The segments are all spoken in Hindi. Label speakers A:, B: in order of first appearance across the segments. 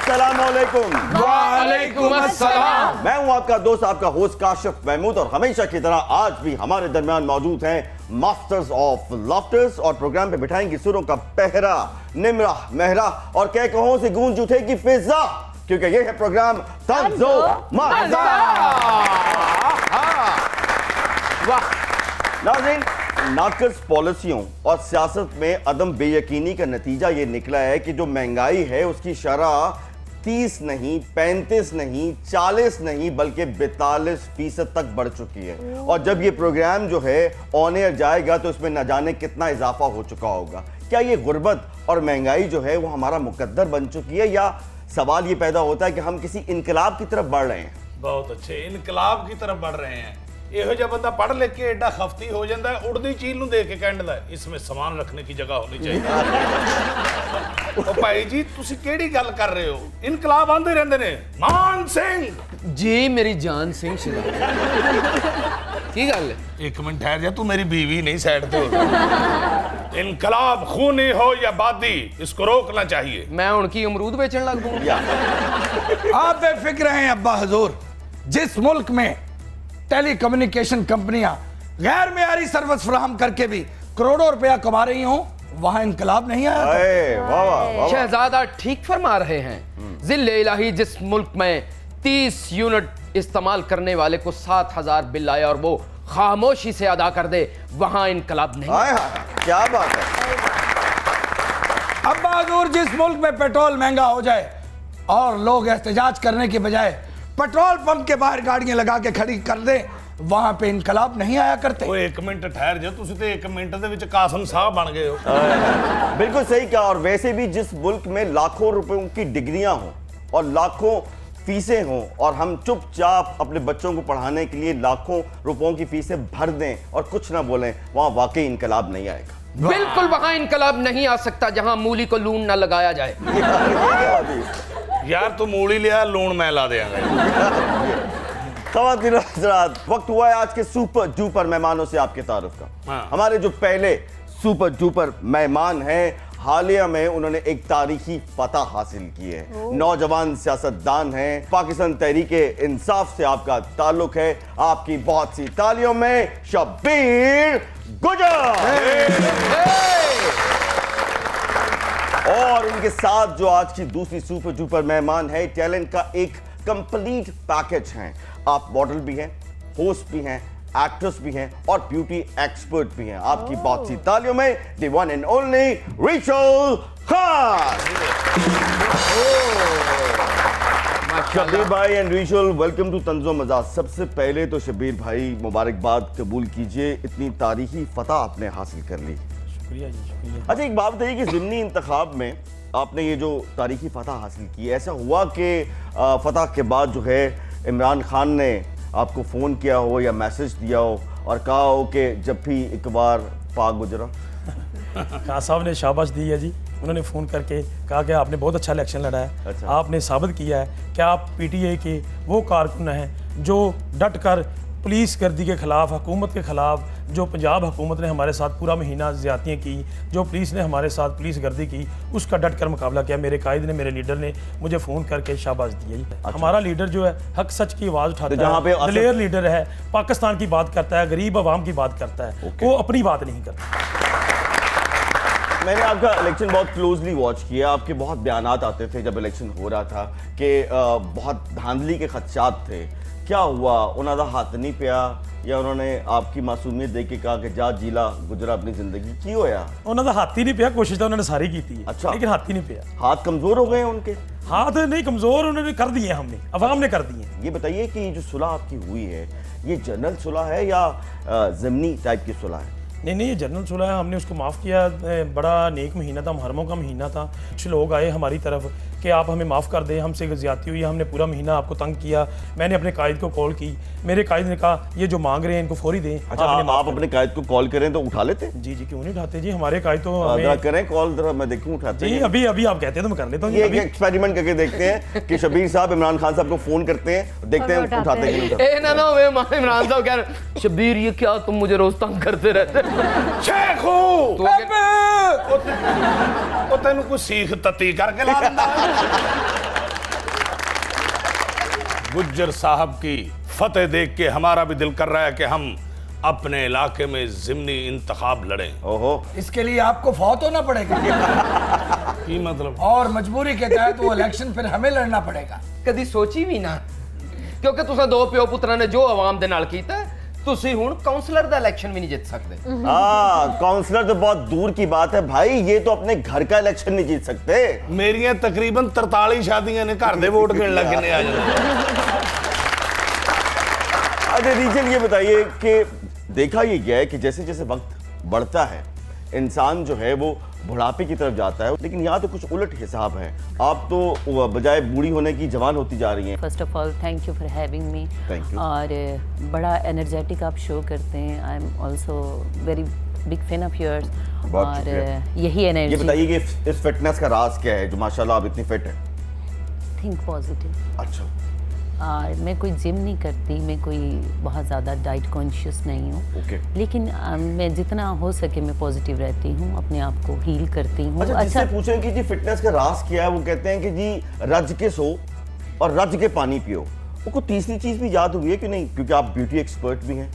A: अस्सलामुअलैकुम।
B: वालेकुम अस्सलाम।
A: मैं हूं आपका दोस्त, आपका होस्ट काशिफ महमूद, और हमेशा की तरह आज भी हमारे दरमियान मौजूद हैं मास्टर्स ऑफ लाफ्टर्स, और प्रोग्राम पे बिठाएंगे सुरों का पहरा, निमरा महरा, और कह कहों से गूंज उठेगी फिजा, क्योंकि ये है प्रोग्राम तंज़ो मज़ा। वाह नाज़रीन, नाकस पॉलिसियों और सियासत में अदम बेयकीनी का नतीजा ये निकला है कि जो महंगाई है उसकी शरह 30 नहीं, 35 नहीं, 40 नहीं, बल्कि 42% तक बढ़ चुकी है। और जब ये प्रोग्राम जो है ऑन एयर जाएगा तो इसमें न जाने कितना इजाफा हो चुका होगा। क्या ये गुर्बत और महंगाई जो है वो हमारा मुकद्दर बन चुकी है, या सवाल ये पैदा होता है कि हम किसी इनकलाब की तरफ बढ़ रहे हैं?
B: बहुत अच्छे, इनकलाब की तरफ बढ़ रहे हैं। ਇਹੋ ਜਿਹਾ ਬੰਦਾ ਪੜ੍ਹ ਲਿਖ ਕੇ ਐਡਾ ਖਫਤੀ ਹੋ ਜਾਂਦਾ ਹੈ, ਉੜਦੀ ਚੀਜ਼ ਨੂੰ ਦੇਖ ਕੇ ਕਹਿੰਦਾ ਇਸਮੇ ਸਾਮਾਨ ਰੱਖਣੇ की जगह होनी चाहिए। ਉਹ ਭਾਈ ਜੀ ਤੁਸੀਂ ਕਿਹੜੀ ਗੱਲ ਕਰ ਰਹੇ ਹੋ? ਇਨਕਲਾਬ ਆਂਦੇ ਰਹਿੰਦੇ ਨੇ। ਮਾਨ ਸਿੰਘ
C: जी मेरी जान सिंह शिदा की गल है?
B: एक मिनट ठहर जा, तू मेरी बीवी नहीं, साइड पे हो। इनकलाब खूनी हो या बादी, इसको रोकना चाहिए।
C: मैं उनकी अमरूद बेचने लग दूंगा।
D: आप बेफिक्र हैं अब्बा हजूर, जिस मुल्क में टेलीकम्युनिकेशन कंपनियां गैर मेयारी सर्विस फराहम करके भी करोड़ों रुपया कमा रही हों, वहां इनकलाब नहीं आया।
A: वाह वाह वाह।
C: शहजादा ठीक फरमा रहे हैं। जिल्ले इलाही जिस मुल्क में 30 यूनिट इस्तेमाल करने वाले को 7,000 बिल आया और वो खामोशी से अदा कर दे, वहां इनकलाब नहीं।
A: हाय हाय, क्या बात है।
D: अब्बा हजूर, जिस मुल्क में पेट्रोल महंगा हो जाए और लोग एहतजाज करने के बजाय पेट्रोल पंप के बाहर गाड़ियां लगा के खड़ी कर दे, वहां पे इनकलाब नहीं आया करते।
B: ਉਹ ਇੱਕ ਮਿੰਟ ਠਹਿਰ ਜਾ, ਤੁਸੀਂ ਤੇ ਇੱਕ ਮਿੰਟ ਦੇ ਵਿੱਚ ਕਾਸਮ ਸਾਹਿਬ ਬਣ ਗਏ ਹੋ।
A: बिल्कुल सही कहा। और वैसे भी जिस मुल्क में लाखों रुपयों की डिग्रियां हों और लाखों फीसें हों और हम चुपचाप अपने बच्चों को पढ़ाने के लिए लाखों रुपयों की फीसें भर दें और कुछ ना बोलें, वहां वाकई इनकलाब नहीं आएगा।
C: बिल्कुल वहां इनकलाब नहीं आ सकता जहां मूली को लून न लगाया जाए।
B: यार तू मूली लिया, लून मैं ला देंगे।
A: ख़वातीन हज़रात, वक्त हुआ है आज के सुपर डुपर मेहमानों से आपके तारुफ का।
B: हाँ।
A: हमारे जो पहले सुपर डुपर मेहमान हैं, हालिया में उन्होंने एक तारीखी फतह हासिल की है। नौजवान सियासतदान हैं, पाकिस्तान तहरीके इंसाफ से आपका ताल्लुक है। आपकी बहुत सी तालियों में शब्बीर गुजर। और उनके साथ जो आज की दूसरी सुपर डुपर मेहमान है, टैलेंट का एक कंप्लीट पैकेज हैं। आप मॉडल भी हैं, होस्ट भी हैं, एक्ट्रेस भी हैं और ब्यूटी एक्सपर्ट भी हैं। आपकी बहुत सी तालियों में the one and only Rachel Khan. Shabbir भाई एंड रेचल, वेलकम टू तंज़ो मज़ा। सबसे पहले तो शब्बीर भाई मुबारकबाद कबूल कीजिए, इतनी तारीखी फतह आपने हासिल कर ली।
B: शुक्रिया जी, शुक्रिया।
A: अच्छा, एक बात बताइए कि ज़िमनी इंतखाब में आपने ये जो तारीखी फतह हासिल की, ऐसा हुआ कि फतह के बाद जो है इमरान खान ने आपको फ़ोन किया हो या मैसेज दिया हो और कहा हो कि जब भी एक बार पाक गुजरा?
E: खान साहब ने शाबाश दी है जी। उन्होंने फ़ोन करके कहा कि आपने बहुत अच्छा इलेक्शन लड़ा है।
A: अच्छा।
E: आपने साबित किया है कि आप पीटीआई के वो कारकुन हैं जो डट कर पुलिस गर्दी के ख़िलाफ़, हुकूमत के ख़िलाफ़, जो पंजाब हुकूमत ने हमारे साथ पूरा महीना ज़्यादतियाँ की, जो पुलिस ने हमारे साथ पुलिस गर्दी की, उसका डट कर मुकाबला किया। मेरे कायद ने, मेरे लीडर ने मुझे फ़ोन करके शाबाश दी है। अच्छा। हमारा लीडर जो है हक सच की आवाज़ उठाता
A: जहाँ पे
E: है, दिलेर लीडर है, पाकिस्तान की बात करता है, गरीब आवाम की बात करता है, वो अपनी बात नहीं करता।
A: मैंने आपका इलेक्शन बहुत क्लोजली वॉच किया। आपके बहुत बयानात आते थे जब इलेक्शन हो रहा था कि बहुत धांधली के खदशात थे। क्या हुआ? उन्होंने हाथ नहीं पिया या उन्होंने आपकी मासूमियत देख के कहा कि जा जीला गुजरा अपनी जिंदगी? की होया?
E: उन्होंने हाथ ही नहीं पिया, कोशिश तो उन्होंने सारी की थी।
A: अच्छा।
E: लेकिन हाथ ही नहीं पिया।
A: हाथ कमजोर हो गए हैं उनके?
E: हाथ नहीं कमजोर, उन्होंने कर दिए, हमने अवाम ने कर दिए।
A: ये बताइए कि जो सुलह आपकी हुई है, ये जनरल सुलह है या ज़िमनी टाइप की सुलह है?
E: नहीं, ये जनरल सुलह है। हमने उसको माफ़ किया। बड़ा नेक महीना था, मुहर्रम का महीना था। कुछ लोग आए हमारी तरफ कि आप हमें माफ़ कर दें, हमसे ज़्यादती हुई, हमने पूरा महीना आपको तंग किया। मैंने अपने कायद को कॉल की, मेरे कायद ने कहा ये जो मांग रहे हैं इनको फौरी दें।
A: अच्छा, आप अपने कायद को कॉल करें तो उठा लेते?
E: जी जी, क्यों नहीं उठाते जी, हमारे कायद तो
A: जरा करें कॉल, जरा मैं देखूं उठाते
E: जी।
A: हैं?
E: अभी अभी आप कहते हैं तो मैं कर लेता हूँ।
A: ये एक एक्सपेरिमेंट करके देखते हैं कि शब्बीर साहब इमरान खान साहब को फोन करते हैं, देखते हैं उठाते हैं कि नहीं उठाते।
C: ए ना ना वे इमरान साहब कह रहे, शब्बीर ये क्या तुम मुझे रोज तंग करते रहते?
B: शेखू
C: तो
B: ਉਹ ਤੈਨੂੰ ਕੋਈ ਸੀਖ ਤਤੀ ਕਰਕੇ ਲਾ ਦਿੰਦਾ। गुज्जर साहब की फतेह देख के हमारा भी दिल कर रहा है कि हम अपने इलाके में ज़िमनी इंतखाब लड़ें।
A: ओहो,
D: इसके लिए आपको फौत होना पड़ेगा
B: की मतलब?
D: और मजबूरी के तहत वो इलेक्शन फिर हमें लड़ना पड़ेगा।
C: कदी सोची भी ना, क्योंकि तुसा दो प्यो पुत्रा ने जो आवाम दे नाल कीता, तुसी हुण काउंसलर दा इलेक्शन भी नहीं जीत सकते।
A: काउंसलर तो बहुत दूर की बात है भाई, ये तो अपने घर का इलेक्शन नहीं जीत सकते।
B: मेरियां तकरीबन 43 शादियां ने, घर दे वोट गिन लगने आ जाते।
A: अच्छा रीजन ये बताइए कि देखा ये गया है कि जैसे जैसे वक्त बढ़ता है इंसान जो है वो बुढ़ापे की तरफ जाता है, लेकिन यहाँ तो कुछ उलट हिसाब है। आप तो बजाय बूढ़ी होने की जवान होती जा रही हैं।
F: First of all thank you for having me.
A: Thank you.
F: और बड़ा एनर्जेटिक आप शो करते हैं। I am also very big fan of yours.
A: बहुत
F: और
A: शुक्रिया।
F: यही
A: ये
F: एनर्जी।
A: बताइए कि इस फिटनेस का राज क्या है जो माशाल्लाह आप इतनी फिट है?
F: Think positive.
A: अच्छा,
F: और मैं कोई जिम नहीं करती, मैं कोई बहुत ज़्यादा डाइट कॉन्शियस नहीं हूँ।
A: ओके।
F: लेकिन मैं जितना हो सके मैं पॉजिटिव रहती हूँ, अपने आप को हील करती हूँ।
A: अच्छा जिससे पूछें कि जी फिटनेस का राज क्या है, वो कहते हैं कि जी रज के सो और रज के पानी पियो। वो तीसरी चीज भी याद हुई है कि नहीं, क्योंकि आप ब्यूटी एक्सपर्ट भी हैं।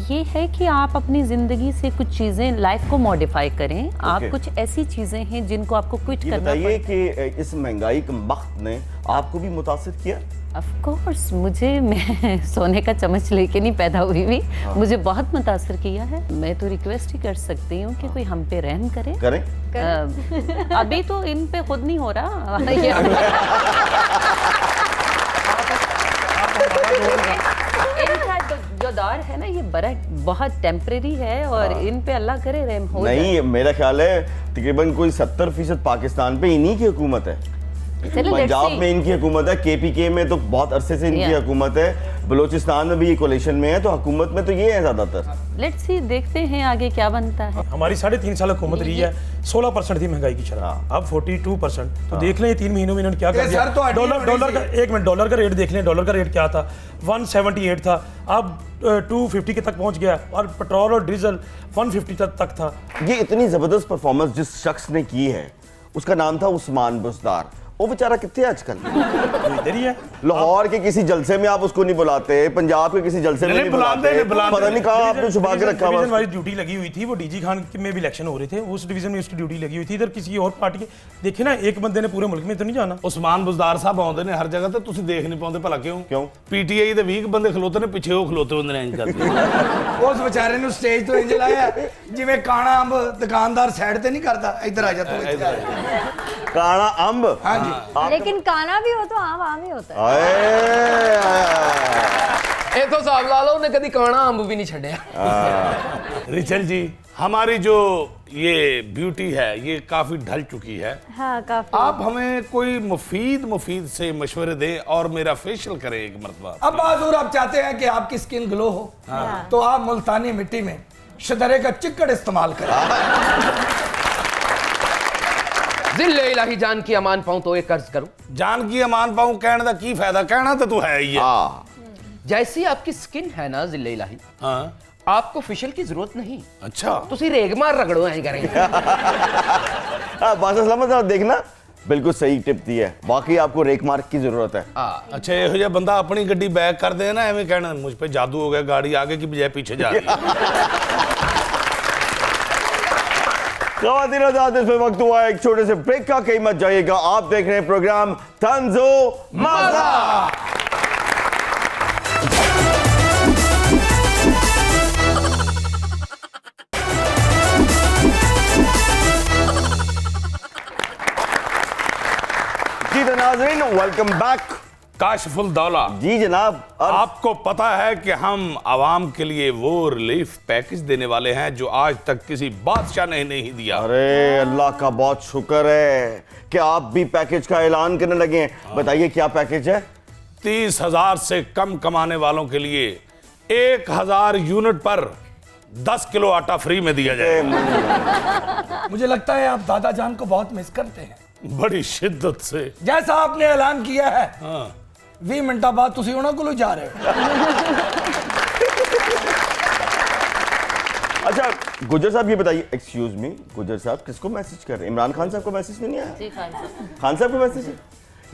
F: ये है कि आप अपनी ज़िंदगी से कुछ चीज़ें, लाइफ को मॉडिफाई करें। आप कुछ ऐसी चीज़ें हैं जिनको आपको क्विट
A: ये
F: करना
A: बताइए
F: पड़ेगा।
A: कि इस महंगाई के वक्त ने आपको भी मुतासिर किया?
F: ऑफ कोर्स, मैं सोने का चम्मच लेके नहीं पैदा हुई हुई। मुझे बहुत मुतासर किया है। मैं तो रिक्वेस्ट ही कर सकती हूँ कि कोई हम पे रहम करे।
A: करें?
F: अभी तो इन पे खुद नहीं हो रहा। इनका जो दौर है ना, ये बड़ा बहुत टेम्परेरी है और इन पे अल्लाह करे रहम हो जाए।
A: नहीं, मेरा ख्याल है तकरीबन कोई 70% पाकिस्तान पे इन्हीं की हुकूमत है।
F: चलो, let's
A: पंजाब
F: see.
A: में इनकी हुकूमत है, केपीके में तो बहुत अरसे से इनकी
F: Yeah.
A: हुकूमत है, बलोचिस्तान में भी ये कोलिशन में है, तो हुकूमत में तो ये है ज्यादातर।
F: लेट्स सी, देखते हैं आगे क्या बनता है।
E: हमारी 3.5 साल हुकूमत रही है, 16% थी महंगाई की शरह, अब 42%। तो देख लें 3 महीनों में इन्होंने क्या कर
D: ये
E: दिया।
D: सर तो हड्डी
E: डॉलर का, एक मिनट, डॉलर का रेट देख लें। डॉलर का रेट क्या था? 178 था, अब 250 के तक पहुंच गया। और पेट्रोल और डीजल 150 तक था।
A: ये इतनी जबरदस्त परफॉर्मेंस जिस शख्स ने की है उसका नाम था उस्मान बुज़दार। वो बेचारा कितने आजकल
E: तो इधर ही है।
A: लाहौर के किसी जलसे में आप उसको नहीं बुलाते, पंजाब के किसी जलसे में
B: नहीं,
A: नहीं
B: बुलाते
A: बुलाते,
B: हैं, बुलाते
A: पता नहीं कहाँ आपने छुपा के रखा हुआ
E: डिवीजन
A: उसको।
E: वाइज ड्यूटी लगी हुई थी। वो डीजी खान में भी इलेक्शन हो रहे थे, उस डिवीजन में उसकी ड्यूटी लगी हुई थी। इधर किसी और पार्टी के देखे ना, एक बंदे ने पूरे मुल्क में तो नहीं जाना।
B: उस्मान बुज़दार साहब आउंदे ने हर जगह ते तुसी देख नहीं पाਉਂਦੇ भला क्यों?
A: क्यों?
B: पीटीआई दे 20 बंदे खलोते ने, पिछे वो खलोते होंदे ने इंज करके।
D: उस बेचारे ਨੂੰ ਸਟੇਜ ਤੋਂ ਇੰਜ ਲਾਇਆ ਜਿਵੇਂ ਕਾਣਾ ਅੰਬ ਦੁਕਾਨਦਾਰ ਸਾਈਡ ਤੇ ਨਹੀਂ ਕਰਦਾ, ਇੱਧਰ ਆ ਜਾ ਤੂੰ ਇੱਧਰ ਆ ਜਾ।
A: काला अंब।
D: हाँ जी।
G: लेकिन काना भी हो तो आम ही होता है।
A: आए।
C: ए तो साहब ला लो, उन्हें कभी काना अंब भी नहीं छड़िया।
B: रिचल जी, हमारी जो ये ब्यूटी है ये काफी ढल चुकी है।
G: हाँ, काफी।
B: आप हमें कोई मुफीद से मशवरे दें और मेरा फेशियल करें एक मरतबा।
D: अब बाजूर आप चाहते हैं कि आपकी स्किन ग्लो हो, तो आप मुल्तानी मिट्टी में शदरे का चिक्कड़ इस्तेमाल करें।
C: जिले इलाही जान की अमान पाऊं तो एक कर्ज करूं।
B: जान की अमान पाऊं कहने का की फायदा, कहना तो तू है ही है।
A: हाँ।
C: जैसी आपकी स्किन है ना जिले इलाही,
B: हाँ,
C: आपको फेशियल की जरूरत नहीं।
B: अच्छा।
C: तुसी रेग मार रगड़ो ऐ करेंगे।
A: बादशाह सलामत साहब देखना, बिल्कुल सही टिप दी है, वाकई आपको रेक मार्क की जरूरत है।
B: अच्छा, यहो जिहा बंदा अपनी गड्डी बैक कर दे ना, एवं कहना मुझ पे जादू हो गया, गाड़ी आगे की बजाय पीछे जा रही है।
A: ख़वातीन और हज़रात, इस वक्त हुआ है एक छोटे से ब्रेक का, कहीं मत जाइएगा। आप देख रहे हैं प्रोग्राम तंजो माजा। जी तो नाज़रीन, वेलकम बैक।
B: काशिफुल दौला
A: जी जनाब।
B: आपको पता है कि हम आवाम के लिए वो रिलीफ पैकेज देने वाले हैं जो आज तक किसी बादशाह ने नहीं दिया।
A: अरे अल्लाह का बहुत शुक्र है कि आप भी पैकेज का ऐलान करने लगे हैं। बताइए क्या पैकेज है?
B: 30,000 से कम कमाने वालों के लिए 1,000 यूनिट पर 10 किलो आटा फ्री में दिया जाए।
D: मुझे लगता है आप दादा जान को बहुत मिस करते हैं।
B: बड़ी शिद्दत से।
D: जैसा आपने ऐलान किया है,
B: हाँ।
D: 20 मिनट बाद तुसी उन्होंने को जा रहे हो।
A: अच्छा गुजर साहब ये बताइए, एक्सक्यूज मी गुजर साहब, किसको मैसेज कर रहे हैं? इमरान खान साहब को मैसेज नहीं आया?
F: जी खान साहब।
A: खान साहब को मैसेज है।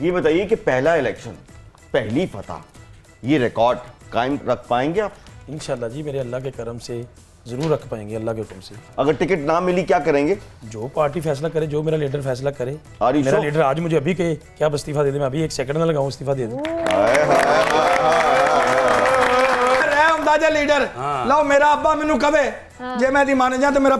A: ये बताइए कि पहला इलेक्शन, पहली फतह ये रिकॉर्ड कायम रख पाएंगे आप?
E: इंशाल्लाह जी, मेरे अल्लाह के करम से ज़रूर रख पाएंगे, अल्लाह के हुक्म से।
A: अगर टिकट ना मिली क्या करेंगे?
E: जो पार्टी फैसला करे, जो मेरा लीडर फैसला करे।
A: Are you
E: मेरा
A: sure?
E: लीडर आज मुझे अभी कहे क्या आप इस्तीफा दे दे, मैं अभी 1 सेकंड ना लगाऊं, इस्तीफा दे दूं।
D: अंदाजा लीडर लो मेरा अब्बा मैनू कवे जे मैं दी मान जा तो मेरा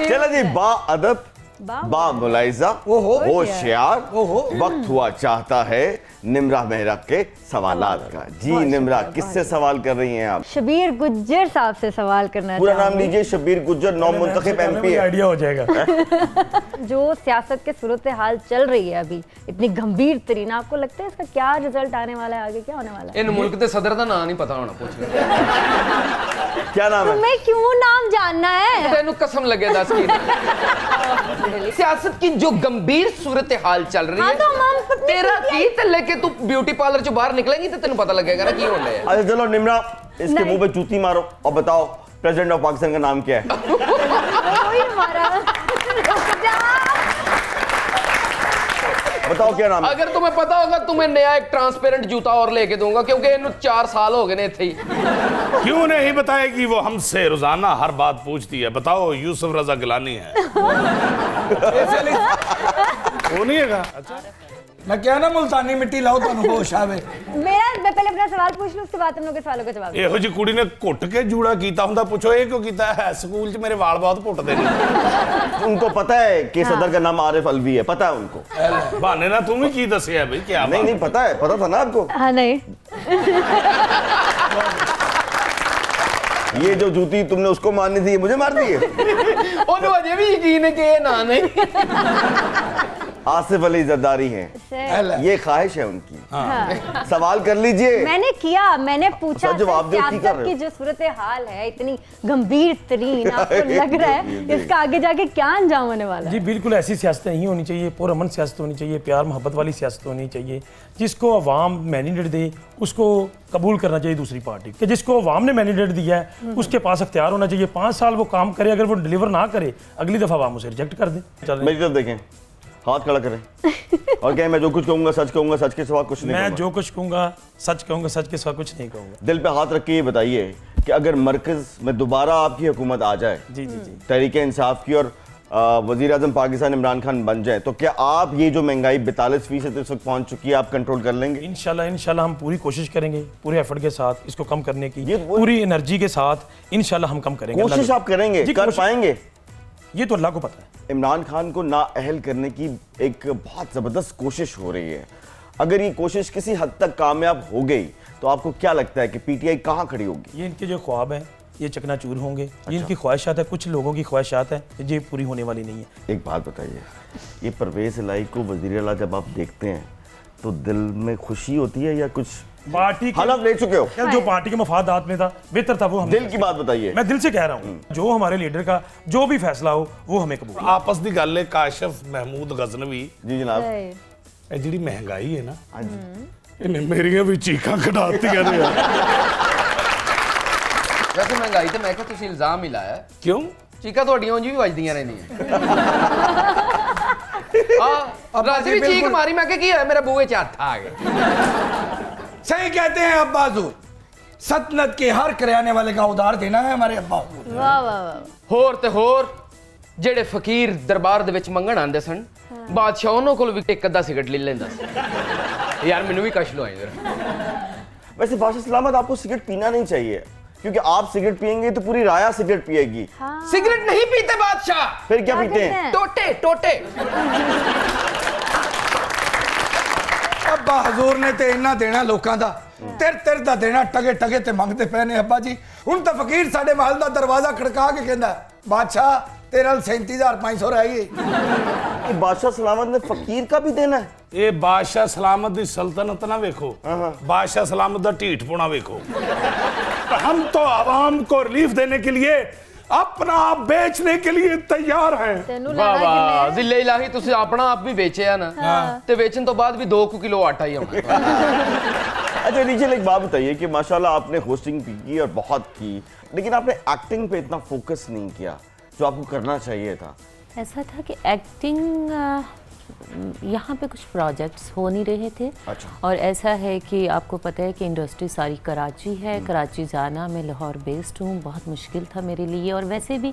A: चलो जी, बा अदब, बा मुलाइजा,
D: ओहो।
A: होशियार,
D: ओहो।
A: वक्त हुआ चाहता है निम्रा मेहरा के सवालात का। जी निम्रा, किससे सवाल कर रही हैं आप?
G: शबीर गुज्जर साहब से सवाल करना
A: पूरा नाम
G: चाहूंगी।
A: लीजिए। शबीर गुज्जर, नौ मुंतखब MP है।
E: आइडिया हो जाएगा।
G: जो सियासत के सूरत हाल चल रही है अभी इतनी गंभीर तरीन, आपको लगता है इसका क्या रिजल्ट आने वाला है, आगे क्या होने वाला है?
C: इन मुल्क के सदर का नाम नहीं पता होना, पूछ
A: क्या नाम है?
G: तुम्हें क्यों नाम जानना है?
C: तेनू कसम लगे दस की सियासत की जो गंभीर सूरत हाल चल रही
G: हाँ,
C: है,
G: तो हम अपनी
C: तेरा की ते लेके तू ब्यूटी पार्लर चो बाहर निकलेंगी तो तेन पता लगेगा ना की होने है।
A: अच्छा चलो निम्रा, इसके
G: नहीं।
A: मुंह पे जूती मारो और बताओ प्रेसिडेंट ऑफ पाकिस्तान का नाम क्या है?
G: कोई हमारा रुक जा।
A: बताओ क्या नाम है?
C: अगर तुम्हें पता होगा तुम्हें नया एक ट्रांसपेरेंट जूता और लेके दूंगा, क्योंकि इन 4 साल हो गए ने इत्थे ही।
B: क्यों नहीं बताएगी? वो हमसे रोजाना हर बात पूछती है। बताओ, यूसुफ रजा गिलानी है। वो नहीं है? अच्छा,
D: मैं क्या ना मुल्तानी मिट्टी लाओ तो होश आवे।
G: मैं पहले अपना सवाल पूछ लूं, उसके बाद तुम लोग के सवालों का जवाब दो।
B: ਇਹੋ ਜੀ ਕੁੜੀ ਨੇ ਘੁੱਟ ਕੇ ਜੂੜਾ ਕੀਤਾ ਹੁੰਦਾ। ਪੁੱਛੋ ਇਹ ਕਿਉਂ ਕੀਤਾ ਹੈ? ਸਕੂਲ 'ਚ ਮੇਰੇ ਵਾਲ ਬਹੁਤ ਪੁੱਟਦੇ ਨੇ।
A: उनको पता है कि सदर का नाम आरिफ अलवी है, पता है उनको?
B: ਬਹਾਨੇ ਨਾਲ ਤੂੰ ਵੀ ਕੀ ਦੱਸਿਆ ਬਈ? ਕੀ
A: नहीं नहीं पता है, पता था ना आपको?
G: हाँ नहीं,
A: ये जो जूती तुमने उसको मारनी थी, ये मुझे मार दी है।
C: ओनू अजे भी यकीन है कि ये ना नहीं।
A: आसिफ अली जरदारी हैं,
G: सर,
A: ये ख्वाहिश है उनकी। सवाल कर लीजिए।
G: मैंने किया, मैंने पूछा
A: सर, जवाब दो, की कर
G: सियासत
A: रहे
G: की
A: हो?
G: जो सूरत हाल है इतनी गंभीर तरीन, आपको लग रहा है इसका आगे जाके क्या अंजाम होने वाला
E: जी
G: है?
E: बिल्कुल ऐसी सियासत नहीं होनी चाहिए, पुरअमन सियासत होनी चाहिए, प्यार मोहब्बत वाली सियासत होनी चाहिए। जिसको अवाम मैंडेट दे उसको कबूल करना चाहिए दूसरी पार्टी कि जिसको अवाम ने मैंडेट दिया है उसके पास अख्तियार होना चाहिए। 5 साल वो काम करे, अगर वो डिलीवर ना करे अगली दफा अवाम उसे रिजेक्ट कर दे।
A: मेरी तरफ देखें, हाथ खड़ा करें और कहें मैं जो कुछ कहूंगा सच कहूंगा, सच के सिवा कुछ नहीं
E: मैं
A: कहूंगा।
E: जो कुछ कहूँगा सच कहूँगा, सच के सिवा कुछ नहीं कहूँगा।
A: दिल पे हाथ रख के ये बताइए कि अगर मरकज में दोबारा आपकी हुकूमत आ जाए,
E: जी जी जी।
A: तहरीक इंसाफ की, और वजीर आजम पाकिस्तान इमरान खान बन जाए, तो क्या आप ये जो महंगाई 42% इस वक्त पहुंच चुकी है, आप कंट्रोल कर लेंगे?
E: इंशाल्लाह हम पूरी कोशिश करेंगे, पूरे एफर्ट के साथ इसको कम करने की,
A: ये
E: पूरी एनर्जी के साथ इंशाल्लाह हम कम करेंगे।
A: कोशिश आप करेंगे,
E: जी,
A: कर
E: कोशिश-
A: पाएंगे?
E: ये तो अल्लाह को पता है।
A: इमरान खान को नाअहल करने की एक बहुत ज़बरदस्त कोशिश हो रही है। अगर ये कोशिश किसी हद तक कामयाब हो गई तो आपको क्या लगता है कि पीटीआई कहाँ खड़ी होगी?
E: ये इनके जो ख्वाब हैं ये चकनाचूर होंगे। ये इनकी ख्वाहिशात है, कुछ लोगों की ख्वाहिशात है, ये पूरी होने वाली नहीं है।
A: एक बात बताइए, ये परवेज इलाही को वज़ीर आला जब आप देखते हैं तो दिल में खुशी होती है या कुछ
E: पार्टी के
A: हालात ले चुके हो?
E: जो पार्टी के मफादात में था बेहतर था वो हम
A: दिल की बात बताइए।
E: मैं दिल से कह रहा हूँ जो हमारे लीडर का जो भी फैसला हो वो हमें कबूल है।
B: ਆਪਸ ਦੀ ਗੱਲ ਹੈ। ਕਾਸ਼ਫ ਮਹਿਮੂਦ ਗਜ਼ਨਵੀ,
A: जी जनाब।
B: ਇਹ ਜਿਹੜੀ ਮਹਿੰਗਾਈ ਹੈ ਨਾ, ਇਹਨੇ ਮੇਰੀਆਂ ਵੀ ਚੀਖਾਂ ਕਢਾਤੀਆਂ ਨੇ ਯਾਰ।
C: वैसे महंगाई तो मैं क्या तुसी इल्जाम ही लाया है।
B: ਕਿਉਂ?
C: चीका ਤੁਹਾਡੀਆਂ ਉਂਝ ਵੀ ਵੱਜਦੀਆਂ ਰਹਿੰਦੀਆਂ। राजी भी चीख मारी, मैं क्या किया मेरे बूहे च हथ आ गए।
D: सही कहते हैं अब्बा हुजूर, सल्तनत के हर कराने वाले का उधार देना है हमारे अब्बा हुजूर।
G: वाह वाह वाह।
C: होर ते होर ਜਿਹੜੇ ਫਕੀਰ ਦਰਬਾਰ ਦੇ ਵਿੱਚ ਮੰਗਣ ਆਉਂਦੇ ਸਨ, ਬਾਦਸ਼ਾਹ ਉਹਨਾਂ ਕੋਲ ਵੀ ਇੱਕ ਅੱਧਾ ਸਿਗਰਟ ਲੈ ਲੈਂਦਾ ਸੀ। यार मैनू भी कश लो आई जरा।
A: वैसे बादशाह सलामत, आपको सिगरेट पीना नहीं चाहिए, क्योंकि आप सिगरेट पिएंगे तो पूरी राया सिगरेट पिएगी।
C: सिगरेट नहीं पीते बादशाह,
A: फिर क्या
G: क्या
A: पीते
G: कहते
A: हैं?
G: हैं?
C: टोटे टोटे।
D: अब्बा हजूर ने ते इन्ना देना लोकां दा, तिर तिर दा देना, टगे टगे ते मंगते पे ने अब्बा जी। हुण तां फकीर साडे महल दा दरवाजा खड़का के कहंदा बादशाह तेरे 37,500 रह गई।
A: कि बादशाह सलामत ने फकीर का भी देना है?
B: ਇਹ ਬਾਦਸ਼ਾਹ ਸਲਾਮਤ ਦੀ सल्तनत ना देखो, बादशाह सलामत दा ढीठ पुना देखो। हम तो आवाम को रिलीफ देने के लिए अपना आप बेचने के लिए तैयार हैं।
G: तेनू
C: वाह
G: लैना
C: वाह,
G: किन्ने?
C: जिले इलाही तुसी अपना आप भी बेचे ना, ते बेचन तो बाद भी 2 किलो आटा ही होना।
A: अच्छा नीचे एक बात बताइए कि माशाल्लाह आपने होस्टिंग भी की और बहुत की, लेकिन आपने एक्टिंग पे इतना फोकस नहीं किया जो आपको करना चाहिए था।
F: ऐसा था कि एक्टिंग यहाँ पे कुछ प्रोजेक्ट्स हो नहीं रहे थे।
A: अच्छा।
F: और ऐसा है कि आपको पता है कि इंडस्ट्री सारी कराची है, कराची जाना, मैं लाहौर बेस्ड हूँ, बहुत मुश्किल था मेरे लिए। और वैसे भी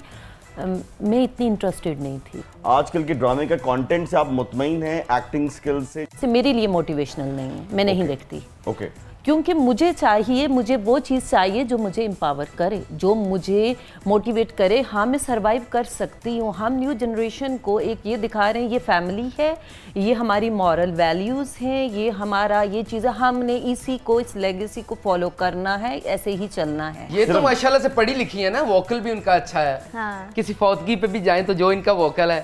F: मैं इतनी इंटरेस्टेड नहीं थी।
A: आजकल के ड्रामे का कंटेंट से आप मुतमईन हैं, एक्टिंग स्किल से?
F: मेरे लिए मोटिवेशनल नहीं है, मैं नहीं देखती,
A: ओके।
F: क्योंकि मुझे चाहिए, मुझे वो चीज़ चाहिए जो मुझे एम्पावर करे, जो मुझे मोटिवेट करे। हाँ, मैं सरवाइव कर सकती हूँ। हम न्यू जनरेशन को एक ये दिखा रहे हैं, ये फैमिली है, ये हमारी मॉरल वैल्यूज़ हैं, ये हमारा ये चीज़ें, हमने इसी को, इस लेगेसी को फॉलो करना है, ऐसे ही चलना है।
C: ये तो माशाल्लाह से पढ़ी लिखी है ना, वोकल भी उनका अच्छा है।
G: हाँ।
C: किसी फौतगी पे भी जाएं तो जो इनका वोकल है,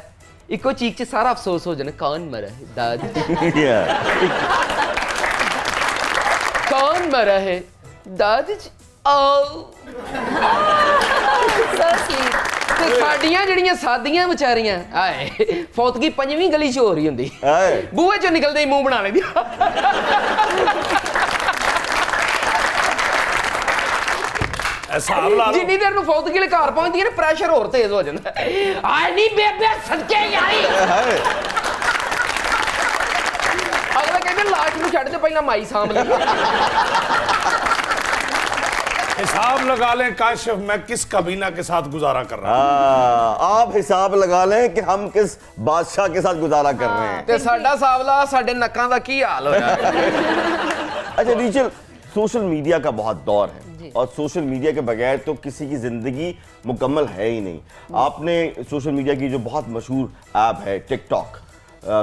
C: इको चीख से सारा अफसोस हो जाना, कौन मरा है दादी, कौन मरा है दादी जी, ਤੇ ਸਾਡੀਆਂ ਜਿਹੜੀਆਂ ਸਾਦੀਆਂ ਵਿਚਾਰੀਆਂ ਆਏ ਫੌਤਗੀ ਪੰਜਵੀਂ ਗਲੀ 'ਚ ਹੋ ਰਹੀ ਹੁੰਦੀ, ਬੂਹੇ 'ਚੋਂ ਨਿਕਲਦੇ ਹੀ ਮੂੰਹ ਬਣਾ ਲੈਂਦੀ।
B: हिसाब ला लो।
C: ਜਿੰਨੀ ਦੇਰ ਨੂੰ ਫੌਤਗੀ ਵਾਲੇ ਘਰ ਪਹੁੰਚਦੀ ਹੈ ਨਾ, ਪ੍ਰੈਸ਼ਰ ਹੋਰ ਤੇਜ਼ ਹੋ ਜਾਂਦਾ। ਆਏ ਨਹੀਂ ਬੇਬੇ ਸਦਕੇ ਆਈ, ਅਗਲਾ ਕਹਿੰਦੇ ਲਾਸ਼ ਨੂੰ ਛੱਡ ਦੇ, ਪਹਿਲਾਂ ਮਾਈ ਸਾਂਭ ਲਈ।
B: हिसाब लगा लें काशिफ, मैं किस कबीना के साथ गुजारा कर रहा हूं।
A: आप हिसाब लगा लें कि हम किस बादशाह के साथ गुजारा कर रहे हैं।
C: ਤੇ ਸਾਡਾ ਸਾਵਲਾ ਸਾਡੇ ਨੱਕਾਂ ਦਾ ਕੀ ਹਾਲ ਹੋਇਆ।
A: अच्छा रीचल, सोशल मीडिया का बहुत दौर है और सोशल मीडिया के बगैर तो किसी की जिंदगी मुकम्मल है ही नहीं। आपने सोशल मीडिया की जो बहुत मशहूर ऐप है टिकटॉक,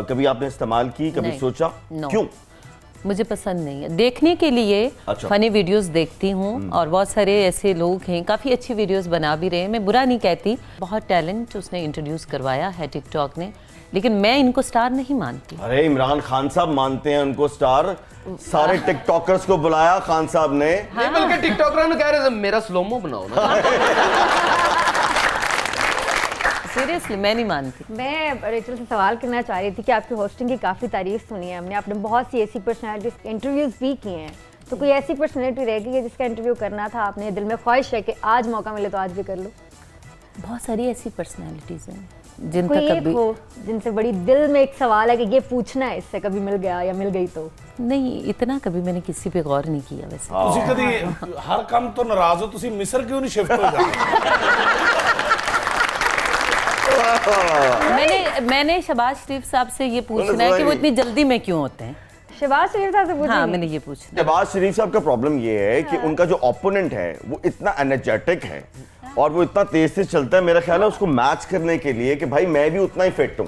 A: कभी आपने इस्तेमाल की, कभी
F: नहीं।
A: सोचा?
F: No।
A: क्यों?
F: मुझे पसंद नहीं है देखने के लिए।
A: अच्छा।
F: फनी वीडियोस देखती हूँ और बहुत सारे ऐसे लोग हैं काफ़ी अच्छी वीडियोस बना भी रहे हैं, मैं बुरा नहीं कहती। बहुत टैलेंट उसने इंट्रोड्यूस करवाया है टिकटॉक ने, लेकिन मैं इनको स्टार नहीं मानती।
A: अरे इमरान खान साहब मानते हैं उनको स्टार, सारे टिकटॉकर्स को बुलाया खान साहब ने।
C: नहीं बल्कि टिकटॉकरों ने कह रहे थे मेरा स्लोमो बनाओ ना।
F: सीरियसली मैं नहीं मानती।
G: मैं रेचल से सवाल करना चाह रही थी कि आपकी होस्टिंग की काफ़ी तारीफ सुनी है हमने, आपने बहुत सी ऐसी पर्सनैलिटीज इंटरव्यूज़ भी किए हैं, तो कोई ऐसी पर्सनैलिटी रह गई है जिसका इंटरव्यू करना था, आपने दिल में ख्वाहिश है कि आज मौका मिले तो आज भी कर लो?
F: बहुत सारी ऐसी पर्सनैलिटीज़ हैं जिनका
G: कोई एक
F: कभी
G: हो जिनसे बड़ी दिल में एक सवाल है कि ये पूछना है, इससे कभी मिल गया या मिल गई तो?
F: नहीं, इतना कभी मैंने किसी पे गौर नहीं किया वैसे।
B: ਤੁਸੀਂ ਕਦੀ ਹਰ ਕੰਮ ਤੋਂ ਨਾਰਾਜ਼ ਹੋ, ਤੁਸੀਂ ਮਿਸਰ ਕਿਉਂ ਨਹੀਂ ਸ਼ਿਫਟ ਹੋ ਜਾਂਦੇ?
F: मैंने शहबाज शरीफ साहब से ये पूछना है कि वो इतनी जल्दी में क्यों होते हैं।
G: शहबाज शरीफ साहब से पूछेंगे?
F: हाँ, मैंने ये पूछना।
A: शहबाज शरीफ साहब का प्रॉब्लम ये है कि उनका जो ओपोनेंट है वो इतना एनर्जेटिक है और वो इतना तेज से चलता है, मेरा ख्याल है उसको मैच करने के लिए कि भाई मैं भी उतना ही फिट हूँ।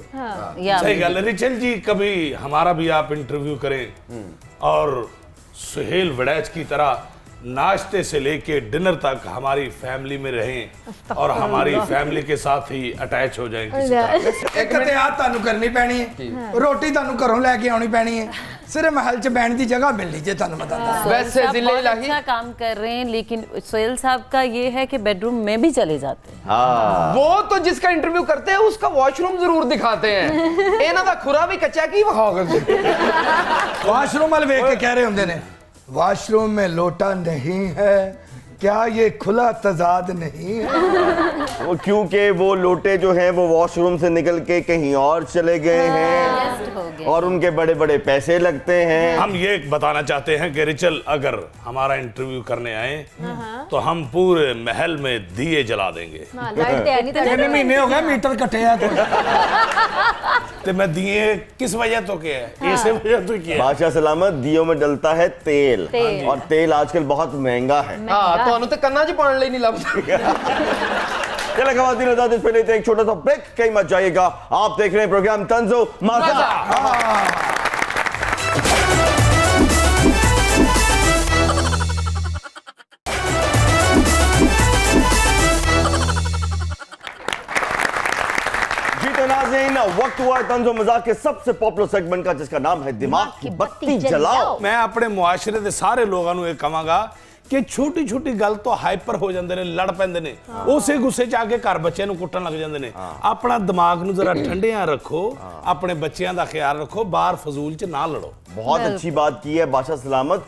F: या
B: सही गल है। रिचल जी, कभी हमारा भी आप इंटरव्यू करें और सुहेल वड़ैच की तरह नाश्ते से लेके डिनर तक हमारी फैमिली में रहें और हमारी फैमिली के साथ ही अटैच हो जाएं किसी तरह।
D: एक एहतियात ਤੁਹਾਨੂੰ ਕਰਨੀ ਪੈਣੀ ਹੈ, ਰੋਟੀ ਤੁਹਾਨੂੰ ਘਰੋਂ ਲੈ ਕੇ ਆਉਣੀ ਪੈਣੀ ਹੈ, सिर्फ महल च बैठने की जगह मिलनी चाहिए ਤੁਹਾਨੂੰ बता दूं।
C: वैसे
F: साहब
C: जिले
F: बहुत
C: इलाही
F: अच्छा काम कर रहे हैं, लेकिन सोहेल साहब का ये है कि बेडरूम में भी चले जाते हैं।
A: हाँ,
C: वो तो जिसका इंटरव्यू करते हैं उसका वॉशरूम जरूर दिखाते हैं। इन्हां दा खुरा भी कच्चा की वखाओगे।
D: वाशरूम वाले वेख के कह रहे होंगे ने, वाशरूम में लोटा नहीं है, क्या ये खुला तजाद नहीं है?
A: वो क्योंकि वो लोटे जो हैं वो वॉशरूम से निकल के कहीं और चले गए
F: Guest हो
A: हैं
F: गए।
A: और उनके बड़े बड़े पैसे लगते हैं।
B: हम ये बताना चाहते हैं कि रिचल अगर हमारा इंटरव्यू करने आए तो हम पूरे महल में दिए जला देंगे।
G: हाँ, लाइट तो है नहीं, तो
D: कितने महीने हो गए मीटर कटे हैं
B: तो मैं दिए किस वजह तो क्या है, इसे वजह तो क्या है।
A: बादशाह सलामत, दियों में डलता है तेल
G: तेल।
A: और तेल आजकल बहुत महंगा है।
C: हाँ ਤੁਹਾਨੂੰ ਤੇ ਕੰਨਾਂ 'ਚ ਪਾਣ ਲਈ ਨਹੀਂ ਲੱਭਦਾ।
A: चलो खवातीन और इस पे लेते हैं एक छोटा सा ब्रेक, कहीं मत जाइएगा। आप देख रहे हैं प्रोग्राम तंजो माजा। जी तो नाज़रीन, वक्त हुआ है तंजो मजाक के सबसे पॉपुलर सेगमेंट का, जिसका नाम है दिमाग की बत्ती जलाओ।
B: मैं अपने मुआशरे ਦੇ ਸਾਰੇ ਲੋਕਾਂ ਨੂੰ ਇਹ ਕਹਾਂਗਾ ਕਿ ਛੋਟੀ ਛੋਟੀ ਗੱਲ ਤੋਂ ਹਾਈਪਰ ਹੋ ਜਾਂਦੇ ਨੇ, ਲੜ ਪੈਂਦੇ ਨੇ, ਉਸੇ ਗੁੱਸੇ 'ਚ ਆ ਕੇ ਘਰ ਬੱਚਿਆਂ ਨੂੰ ਕੁੱਟਣ ਲੱਗ ਜਾਂਦੇ ਨੇ। ਆਪਣਾ ਦਿਮਾਗ ਨੂੰ ਜ਼ਰਾ ਠੰਡਿਆਂ ਰੱਖੋ, ਆਪਣੇ ਬੱਚਿਆਂ ਦਾ ਖਿਆਲ ਰੱਖੋ, ਬਾਹਰ ਫਜ਼ੂਲ 'ਚ ਨਾ ਲੜੋ।
A: बहुत अच्छी बात की है बादशाह सलामत।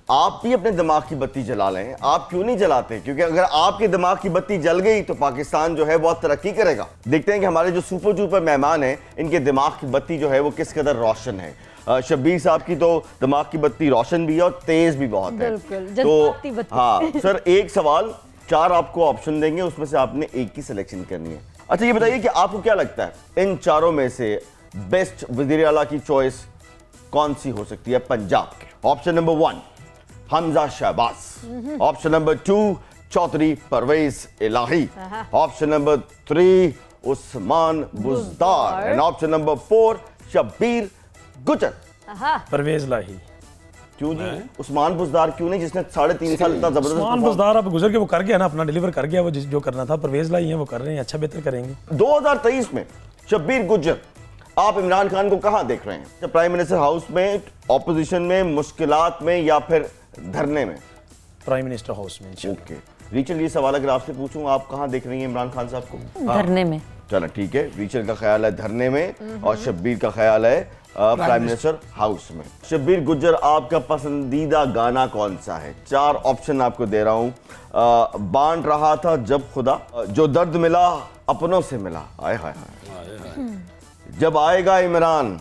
A: आप भी अपने दिमाग की बत्ती जला लें, आप क्यों नहीं जलाते? क्योंकि अगर आपके दिमाग की बत्ती जल गई तो पाकिस्तान जो है बहुत तरक्की करेगा। देखते हैं कि हमारे जो सुपर डुपर मेहमान हैं इनके दिमाग की बत्ती जो है वो किस कदर रोशन है। शब्बीर साहब की तो दिमाग की बत्ती रोशन भी है और तेज भी बहुत है।
G: बिल्कुल,
A: तो
G: जज्बाती बत्ती।
A: हाँ सर, एक सवाल, 4 आपको ऑप्शन देंगे, उसमें से आपने एक की सिलेक्शन करनी है। अच्छा ये बताइए कि आपको क्या लगता है इन चारों में से बेस्ट वजीर आला की चॉइस कौन सी हो सकती है पंजाब के? Option number 1 Hamza Shahbaz, option number 2 Chaudhry Pervaiz Elahi, option number 3 Usman Buzdar and option number 4 Shabbir Gujjar.
E: Pervaiz लाही।
A: क्यों जी उस्मान बुज़दार क्यों नहीं, जिसने 3.5 साल इतना जबरदस्त
E: उस्मान बुज़दार अब गुजर के वो कर गया ना, अपना डिलीवर कर गया वो जो करना था। परवेज लाही है वो कर रहे हैं, अच्छा बेहतर करेंगे।
A: 2023 में शब्बीर गुजर, आप इमरान खान को कहां देख रहे हैं? प्राइम मिनिस्टर हाउस में, ऑपोजिशन में, मुश्किलात में या फिर धरने में?
E: प्राइम मिनिस्टर हाउस में।
A: ओके रीचल, ये सवाल अगर आपसे पूछूं आप कहां देख रही हैं इमरान खान साहब को?
F: धरने में।
A: चलो ठीक है, रीचल का ख्याल है धरने में और शब्बीर का ख्याल है प्राइम मिनिस्टर हाउस में। शब्बीर गुजर, आपका पसंदीदा गाना कौन सा है? 4 ऑप्शन आपको दे रहा हूं। बांट रहा था जब खुदा, जो दर्द मिला अपनों से मिला, आए हाय हाय, जब आएगा इमरान,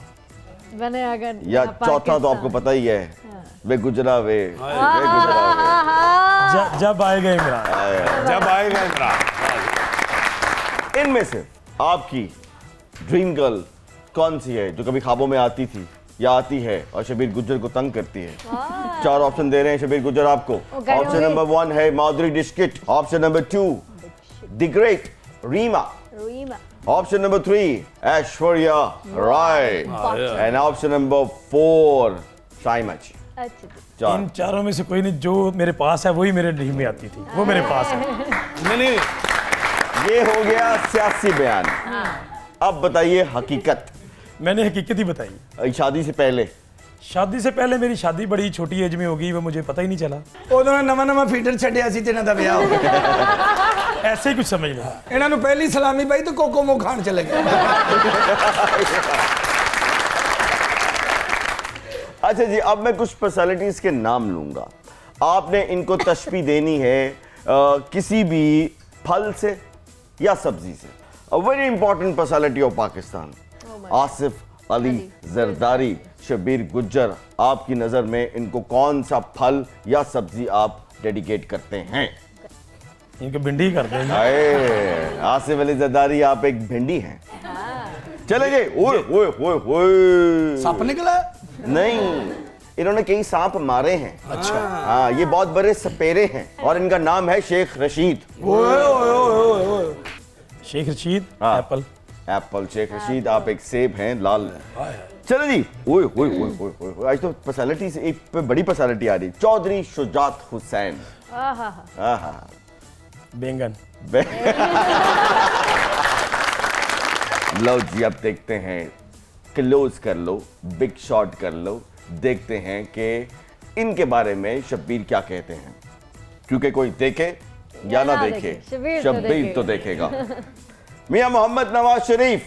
G: बने अगर
A: या चौथा तो आपको पता ही है, वे गुजरा वे गुजरा वे।
E: जब आएगा इमरान।
B: जब आएगा इमरान।
A: इनमें से आपकी ड्रीम गर्ल कौन सी है जो कभी ख्वाबों में आती थी या आती है और शब्बीर गुजर को तंग करती है? 4 ऑप्शन दे रहे हैं शब्बीर गुजर आपको। ऑप्शन नंबर 1 है Madhuri Dixit, option number 2 the great Reema, option number 3 Aishwarya Rai and option number 4 साइमच।
E: इन चारों में से कोई नहीं, जो मेरे पास है वही मेरे ड्रीम में आती थी, वो मेरे पास है।
B: नहीं,
A: ये हो गया सियासी बयान। अब बताइए हकीकत।
E: मैंने हकीकत ही बताई।
A: शादी से पहले?
E: शादी से पहले मेरी शादी बड़ी छोटी एज में होगी, वो मुझे पता ही नहीं चला।
D: उन्होंने नवा फीटर छड्डिया सी ते इन्हां दा ब्याह हो गया।
E: ऐसे ही कुछ समझ लो।
D: इन्हां नूं पहली सलामी पाई तो कोको मो खान चले गए।
A: अच्छा जी, अब मैं कुछ पर्सनालिटीज के नाम लूंगा, आपने इनको तशबीह देनी है किसी भी फल से या सब्जी से। A very important personality of Pakistan, Asif Ali Zardari, Shabbir Gujjar, आपकी नजर में इनको कौन सा फल या सब्जी आप डेडिकेट करते हैं?
E: इनको भिंडी कर देंगे।
A: आए, आसिफ अली जरदारी, आप एक भिंडी हैं। चले गए। ओए ओए ओए ओए,
D: सप निकला?
A: नहीं, इन्होंने कई सांप मारे हैं। अच्छा हाँ, ये बहुत बड़े सपेरे हैं और इनका नाम है शेख रशीद।
E: शेख रशीद
A: हाँ।
E: एप्पल।
A: शेख रशीद, आप एक सेब हैं लाल। चलो जी, ओए ओए ओए ओए ओए, आज तो पर्सनालिटी से एक पे बड़ी पर्सनालिटी आ रही। चौधरी शुजात हुसैन। आहा,
E: बैंगन।
A: लो जी, अब देखते हैं, क्लोज कर लो, बिग शॉट कर लो, देखते हैं कि इनके बारे में शब्बीर क्या कहते हैं। क्योंकि कोई देखे या ना देखे, शब्बीर तो देखेगा। मियां मोहम्मद नवाज शरीफ,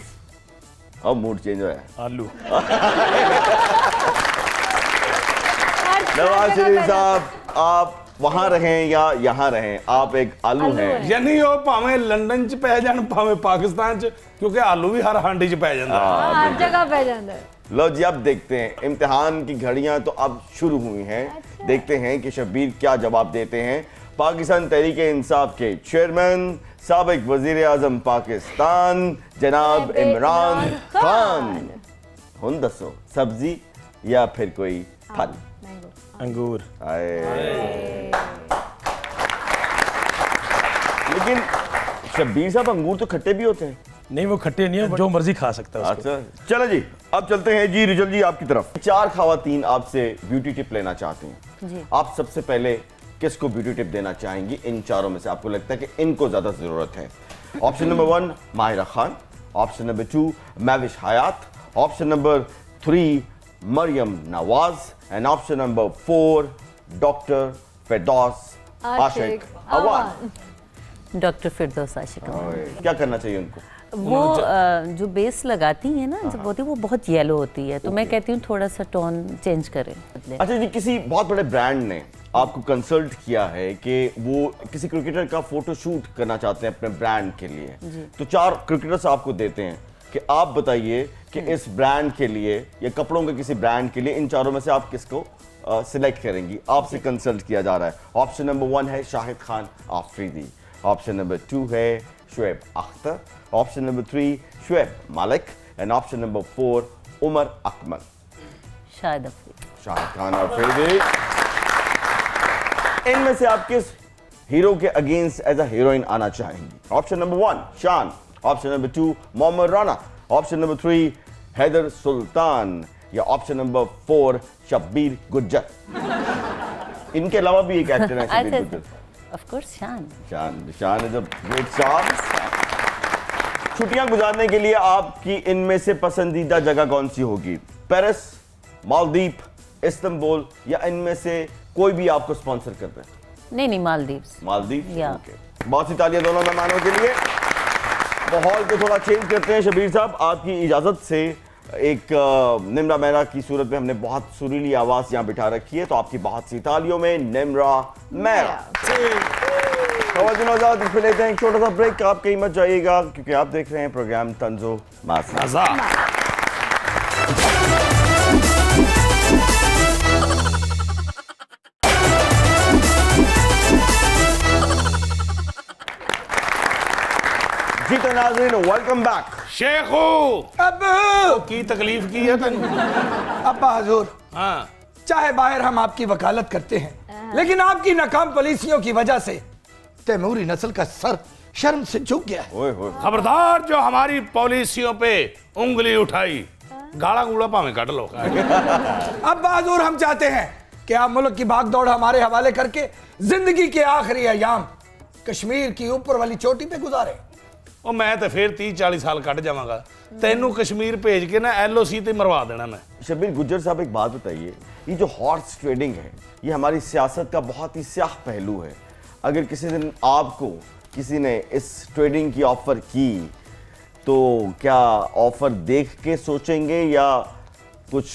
A: अब मूड चेंज हो है।
E: आलू।
A: नवाज शरीफ साहब, आप वहां रहें या यहां रहें, आप एक आलू हैं।
B: यानी वो भावें लंदन च पै जान भावें पाकिस्तान च, क्योंकि आलू भी हर हांडी च पै जांदा है।
G: हर जगह पे जाता है।
A: लो जी, अब देखते हैं, इम्तिहान की घड़ियां तो अब शुरू हुई हैं। देखते हैं कि शब्बीर क्या जवाब देते हैं। पाकिस्तान तहरीक इंसाफ के चेयरमैन, साबिक वजीर आजम पाकिस्तान जनाब इमरान खान, हुन दसो सब्जी या फिर कोई फल?
E: अंगूर।
A: लेकिन शब्बीर साहब, अंगूर तो खट्टे भी होते हैं।
E: नहीं, वो खट्टे नहीं है, जो मर्जी खा सकता है उसको।
A: अच्छा चलो जी, अब चलते हैं जी रिजल जी आपकी तरफ। 4 खवातीन आपसे ब्यूटी टिप लेना चाहती हैं
F: जी।
A: आप सबसे पहले किसको ब्यूटी टिप देना चाहेंगी? इन चारों में से आपको लगता है कि इनको ज्यादा जरूरत है? Option number 1 Mahira Khan, option number 2 Mehwish Hayat, option number 3 Maryam Nawaz and option number 4 doctor Firdous Ashiq Awan.
F: Doctor Firdous Ashiq.
A: क्या करना चाहिए उनको?
F: वो जो बेस लगाती है ना जब होती है वो बहुत येलो होती है, तो मैं कहती हूँ थोड़ा सा टोन चेंज करें, बदलें।
A: अच्छा जी, किसी बहुत बड़े ब्रांड ने आपको कंसल्ट किया है कि वो किसी क्रिकेटर का फोटो शूट करना चाहते हैं अपने ब्रांड के लिए, तो 4 क्रिकेटर्स आपको देते हैं कि आप बताइए कि इस ब्रांड के लिए या कपड़ों के किसी ब्रांड के लिए इन चारों में से आप किसको सिलेक्ट करेंगी? आपसे कंसल्ट किया जा रहा है। ऑप्शन नंबर 1 है शाहिद खान आफरीदी, ऑप्शन नंबर 2 है Shoaib Akhtar, option number 3 Shoaib Malik and option number 4 Umar Akmal.
F: शायद अफरीदी।
A: शाहिद खान आफरीदी। इनमें से आप किस हीरो के अगेंस्ट एज अ हीरोइन आना चाहेंगी? Option number 1 Shaan, option number 2 Mohammad Rana, option number 3 Haider Sultan या ऑप्शन नंबर 4 शब्बीर गुज्जर। इनके अलावा भी एक एक्टर है शब्बीर गुज्जर।
F: ऑफ कोर्स शान।
A: शान इज अ ग्रेट स्टार। छुट्टियां गुजारने के लिए आपकी इनमें से पसंदीदा जगह कौन सी होगी? पेरिस, मालदीव, इस्तांबुल या इनमें से कोई भी आपको स्पॉन्सर कर रहे हैं?
F: नहीं, मालदीव्स।
A: मालदीव।
F: या।
A: ओके, बहुत सी तालियां दोनों मेहमानों के लिए। माहौल को थोड़ा चेंज करते हैं शबीर साहब, आपकी इजाजत से। एक निम्रा मेहरा की सूरत में हमने बहुत सुरीली आवाज यहाँ बिठा रखी है, तो आपकी बहुत सी तालियों में निम्रा मेहरा। इसमें लेते हैं एक छोटा सा ब्रेक। आप कहीं मत जाइएगा क्योंकि आप देख रहे हैं प्रोग्राम तंजो माज़ा। जी तो नाज़रीन, वेलकम बैक।
B: शेखू
D: अब
B: की तकलीफ की है तन?
D: अब्बा हजूर,
B: हाँ,
D: चाहे बाहर हम आपकी वकालत करते हैं, लेकिन आपकी नाकाम पॉलिसियों की वजह से तैमूरी नस्ल का सर शर्म से झुक गया है।
A: ओए होए।
B: खबरदार जो हमारी पॉलिसियों पे उंगली उठाई, गाड़ा गूड़ा पावे काट लो।
D: अब्बा हजूर, हम चाहते हैं कि आप मुल्क की भागदौड़ हमारे हवाले करके जिंदगी के आखिरी अयाम कश्मीर की ऊपर वाली चोटी पे गुजारे।
B: ਉਹ ਮੈਂ ਤਾਂ ਫਿਰ 30-40 ਸਾਲ ਕੱਢ ਜਾਵਾਂਗਾ, ਤੈਨੂੰ ਕਸ਼ਮੀਰ ਭੇਜ ਕੇ ਨਾ LOC ਤੇ ਮਰਵਾ ਦੇਣਾ मैं।
A: शबीर गुज्जर साहब, एक बात बताइए, ये जो हॉर्स ट्रेडिंग है ये हमारी सियासत का बहुत ही स्याह पहलू है। अगर किसी दिन आपको किसी ने इस ट्रेडिंग की ऑफर की तो क्या ऑफर देख के सोचेंगे या कुछ?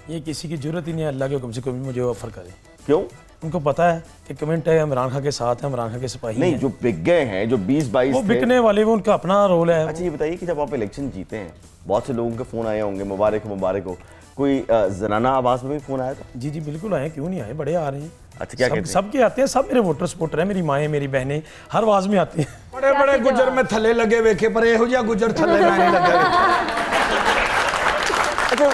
E: ये किसी की जरूरत ही नहीं है अल्लाह के हुक्म से कोई भी मुझे ऑफर करे।
A: क्यों?
E: उनको पता है कि कमेंट है इमरान खान के साथ है, इमरान खान के सिपाही
A: नहीं,
E: हैं।
A: जो बिक गए हैं, जो 20-22
E: वो
A: थे।
E: बिकने वाले वो उनका अपना रोल है।
A: अच्छा ये बताइए कि जब आप इलेक्शन जीते हैं, बहुत से लोगों के फोन आए होंगे, मुबारक हो मुबारक हो, कोई जनाना आवाज में भी फोन आया था?
E: जी जी बिल्कुल आए, क्यों नहीं आए, बड़े आ रहे हैं।
A: अच्छा, क्या कहते हैं?
E: सबके आते हैं, सब मेरे वोटर सपोर्टर हैं, मेरी माएँ मेरी बहनें हर आवाज में आती हैं।
D: बड़े बड़े गुजर में थले लगे वेखे पर एहो जिहा गुजर थले में नहीं लगे।
A: अच्छा,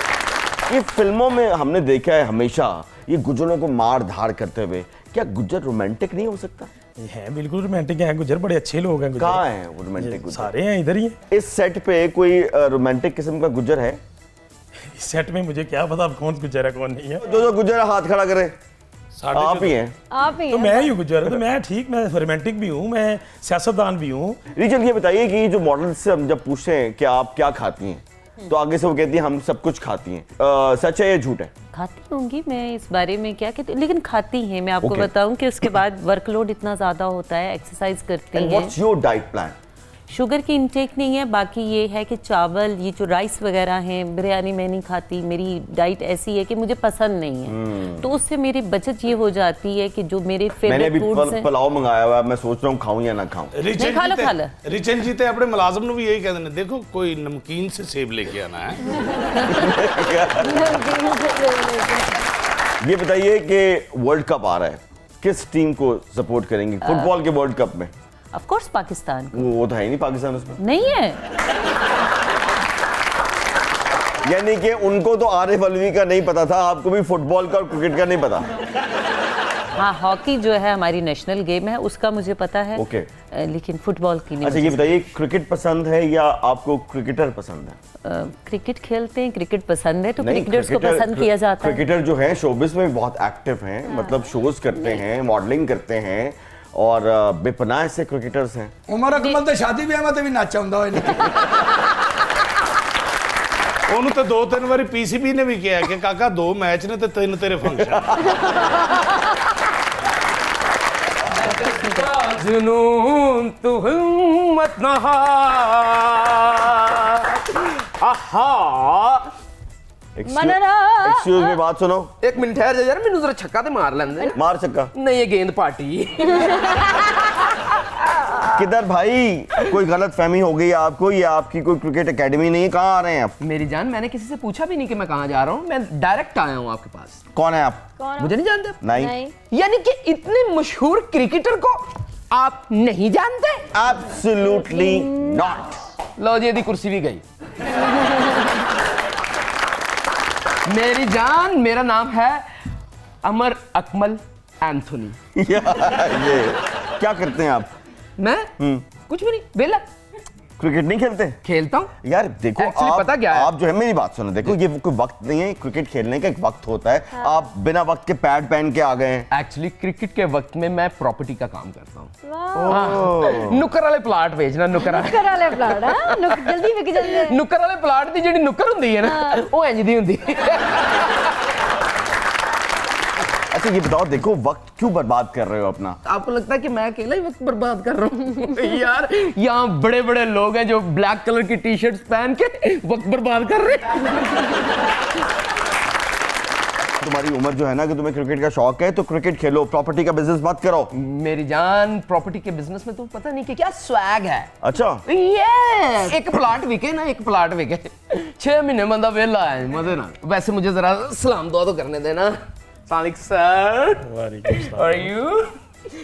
A: ये फिल्मों में हमने देखा है हमेशा ये गुजरों को मार धाड़ करते हुए, क्या गुज्जर रोमांटिक नहीं हो सकता?
E: ये हैं बिल्कुल रोमांटिक हैं गुजर, बड़े अच्छे लोग हैं गुजर।
A: कहाँ है वो रोमांटिक गुज्जर?
E: सारे हैं, इधर ही हैं।
A: इस सेट पे कोई रोमांटिक किस्म का गुज्जर है?
E: इस सेट में मुझे क्या पता अब कौन गुजर है कौन नहीं है।
A: जो गुज्जर है हाथ खड़ा करे। आप ही हैं।
G: आप ही
E: तो
G: हैं।
E: मैं ही गुजर, तो मैं ठीक, मैं रोमांटिक भी हूँ, मैं सियासतदान भी हूँ।
A: रिचल ये बताइए कि जो मॉडल्स से हम जब पूछते हैं कि आप क्या खाती हैं, तो आगे से वो कहती हैं हम सब कुछ खाती हैं। सच है या झूठ है?
F: खाती होंगी, मैं इस बारे में क्या कहती हूँ, लेकिन खाती हैं। मैं आपको
A: Okay.
F: बताऊं कि उसके बाद वर्कलोड इतना ज़्यादा होता है, एक्सरसाइज करती
A: एंड
F: हैं।
A: What's your diet plan?
F: Sugar की इंटेक नहीं है, बाकी ये है कि चावल, ये जो राइस वगैरह हैं, बिरयानी मैं नहीं खाती। मेरी डाइट ऐसी है कि मुझे पसंद नहीं है, तो उससे मेरी बचत ये हो जाती है कि जो मेरे
A: मैंने
F: फेवरेट
A: अभी
F: फूड्स हैं।
A: पुलाव मंगाया हुआ है, मैं सोच रहा हूँ खाऊं या ना खाऊं।
B: रिचन
F: खा लो,
B: जी
F: खा लो।
B: रिचन जी ते अपने मुलाजिम ਨੂੰ भी यही कहते हैं, देखो कोई नमकीन से सेब लेके आना है।
A: ये बताइए कि वर्ल्ड कप आ रहा है, किस टीम को सपोर्ट करेंगी फुटबॉल के वर्ल्ड कप में?
F: ऑफ कोर्स पाकिस्तान को।
A: वो तो है ही नहीं पाकिस्तान उसमें।
F: नहीं है,
A: यानी कि उनको तो आरिफ अलवी का नहीं पता था, आपको भी फुटबॉल का और क्रिकेट का नहीं पता?
F: हाँ, हॉकी जो है हमारी नेशनल गेम है, उसका मुझे पता है।
A: Okay.
F: लेकिन फुटबॉल की नहीं।
A: अच्छा ये बताइए, क्रिकेट पसंद है या आपको क्रिकेटर पसंद है?
F: क्रिकेट खेलते हैं, क्रिकेट पसंद है, तो
A: नहीं,
F: क्रिकेटर्स को पसंद किया जाता है।
A: क्रिकेटर जो है शोबिस में भी बहुत एक्टिव हैं, मतलब शोज करते हैं, मॉडलिंग करते हैं और बेपनाह से क्रिकेटर्स हैं।
D: उमर अकमल तो शादी ब्याह में भी नाचा ਹੁੰਦਾ ਹੋਏ
B: ਉਹਨੂੰ ਤਾਂ 2-3 ਵਾਰੀ PCB ਨੇ ਵੀ ਕਿਹਾ ਕਿ ਕਾਕਾ 2 ਮੈਚ ਨੇ ਤੇ 3 ਤੇਰੇ ਫੰਕਸ਼ਨ।
C: जुनून तू हिम्मत ना हार। आहा
A: एक्सक्यूज मी, बात सुनो।
C: एक मिनट ठहर जा यार, मैनू जरा छक्का ते मार लेंदे।
A: मार छक्का
C: नहीं, ये गेंद पार्टी।
A: किधर भाई, कोई गलत फहमी हो गई आपको, ये आपकी कोई क्रिकेट एकेडमी नहीं है, कहाँ आ रहे हैं आप?
C: मेरी जान, मैंने किसी से पूछा भी नहीं कि मैं कहाँ जा रहा हूँ, मैं डायरेक्ट आया हूँ आपके पास।
A: कौन है आप?
C: मुझे नहीं जानते?
A: नहीं।
C: यानी कि इतने मशहूर क्रिकेटर को आप नहीं जानते?
A: Absolutely not.
C: लो जी, कुर्सी भी गई। मेरी जान, मेरा नाम है अमर अकमल एंथोनी।
A: ये क्या करते हैं आप?
C: मैं कुछ भी नहीं, वेला
A: क्रिकेट नहीं खेलते?
C: खेलता हूँ
A: यार देखो,
C: Actually
A: आप,
C: पता क्या है?
A: आप जो है, मेरी बात सुनो, देखो ये कोई वक्त नहीं है, क्रिकेट खेलने का एक वक्त होता है। आप बिना वक्त के पैड पहन के आ गए हैं।
C: एक्चुअली क्रिकेट के वक्त में मैं प्रॉपर्टी का काम करता हूँ। नुक्कर वाले प्लाट बेचना, नुक्कर
G: वाले प्लाट, हाँ? जल्दी बिक जाते हैं।
C: नुक्कर वाले प्लाट की ਜਿਹੜੀ नुक्कर ਹੁੰਦੀ है ना, वो इंज दी ਹੁੰਦੀ।
A: अच्छा ये बताओ, देखो वक्त क्यों बर्बाद कर रहे हो अपना?
C: आपको लगता है कि मैं अकेला ही वक्त बर्बाद कर रहा हूँ? यार यहाँ बड़े बड़े लोग हैं जो ब्लैक कलर की टी शर्ट पहन के वक्त बर्बाद कर रहे हैं।
A: तुम्हारी उम्र जो है ना कि तुम्हें क्रिकेट का शौक है, तो क्रिकेट खेलो, प्रॉपर्टी का बिजनेस मत करो।
C: मेरी जान, प्रॉपर्टी के बिजनेस में तो पता नहीं कि क्या स्वैग है।
A: अच्छा
C: यस, एक प्लाट विके ना, एक प्लाट विके 6 महीने बंदा वेला है मजे ना। वैसे मुझे जरा सलाम दुआ तो करने देना। सालिक सर,
E: वालेकुम सलाम।
C: Are you?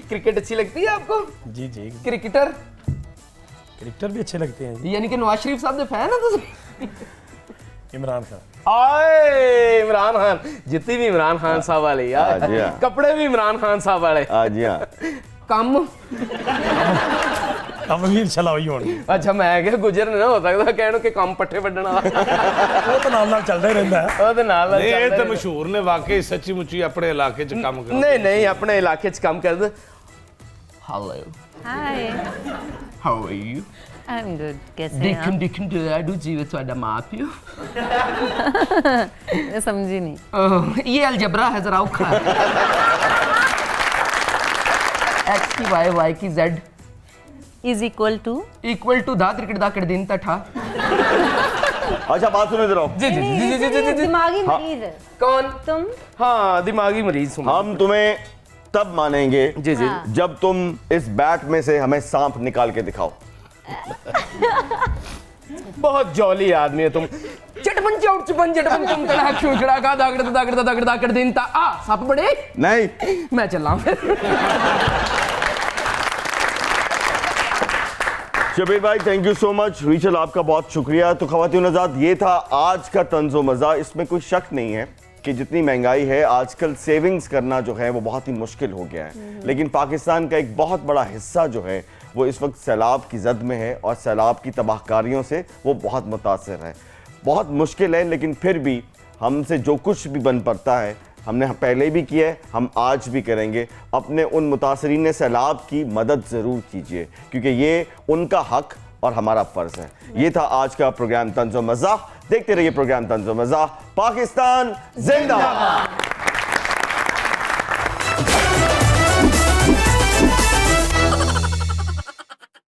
C: क्रिकेट अच्छी लगती है आपको?
E: जी जी,
C: क्रिकेटर
E: क्रिकेटर भी अच्छे लगते हैं जी।
C: यानी कि नवाज शरीफ साहब दे फैन है तुम?
E: इमरान खान।
C: आए इमरान खान, जितनी भी इमरान खान साहब वाले यार,
A: हाँ जी, हाँ।
C: कपड़े भी इमरान खान साहब वाले।
A: हाँ जी हाँ।
C: कम
E: ਕੰਮ ਵੀ ਚਲਾ ਹੋਈ ਹੋਣੀ।
C: अच्छा, मैं क्या गुजर नहीं ना हो सकता कहने के काम पट्ठे ਵੱਢਣ ਵਾਲਾ।
E: ਉਹ ਤਾਂ ਨਾਲ ਨਾਲ ਚੱਲਦਾ ਹੀ ਰਹਿੰਦਾ ਹੈ।
C: ਉਹਦੇ ਨਾਲ
B: ਇਹ ਤਾਂ ਮਸ਼ਹੂਰ ਨੇ ਵਾਕਈ, ਸੱਚੀ ਮੁੱਚੀ ਆਪਣੇ ਇਲਾਕੇ 'ਚ ਕੰਮ ਕਰਦੇ।
C: नहीं नहीं, अपने इलाके च काम कर दे। Hello,
F: hi,
C: how are you?
F: I am good. कैसे हैं
C: देखन देखन do जीव ਤੁਹਾਡਾ ਮਾਪਿਓ।
F: आप? मैं समझी नहीं।
C: ये अलजबरा है, जरा औखा है। x की y की z
F: is equal to
C: equal to दा क्रिकेट दा कर दिन तठा।
A: अच्छा बात सुनो इधर आओ।
C: जी जी जी जी जी जी।
G: दिमागी मरीज है
C: कौन?
G: तुम।
C: हाँ, दिमागी मरीज हूँ।
A: हम तुम्हें तब मानेंगे
C: जी जी।
A: जब तुम इस बैट में से हमें सांप निकाल के दिखाओ।
C: बहुत जॉली आदमी है तुम। चटपन चौट चपन चटपन तुम कड़ा क्यों कड़ा का दागड़ दागड़ दागड़ दागड़ दिन ता आ सप बड़े।
A: नहीं,
C: मैं चला फिर।
A: शबीर भाई थैंक यू सो मच। रीचल आपका बहुत शुक्रिया। तो ख़वातीन आज़ाद, ये था आज का तंज़ो मज़ा। इसमें कोई शक नहीं है कि जितनी महंगाई है आजकल सेविंग्स करना जो है वो बहुत ही मुश्किल हो गया है। लेकिन पाकिस्तान का एक बहुत बड़ा हिस्सा जो है वो इस वक्त सैलाब की जद में है और सैलाब की तबाहकारियों से वो बहुत मुतासर है। बहुत मुश्किल है, लेकिन फिर भी हमसे जो कुछ भी बन पड़ता है हमने पहले भी किया है, हम आज भी करेंगे। अपने उन मुतासरीन सैलाब की मदद ज़रूर कीजिए, क्योंकि ये उनका हक और हमारा फ़र्ज़ है। ये था आज का प्रोग्राम तंज़ो मज़ा। देखते रहिए प्रोग्राम तंज़ो मज़ा। पाकिस्तान जिंदाबाद।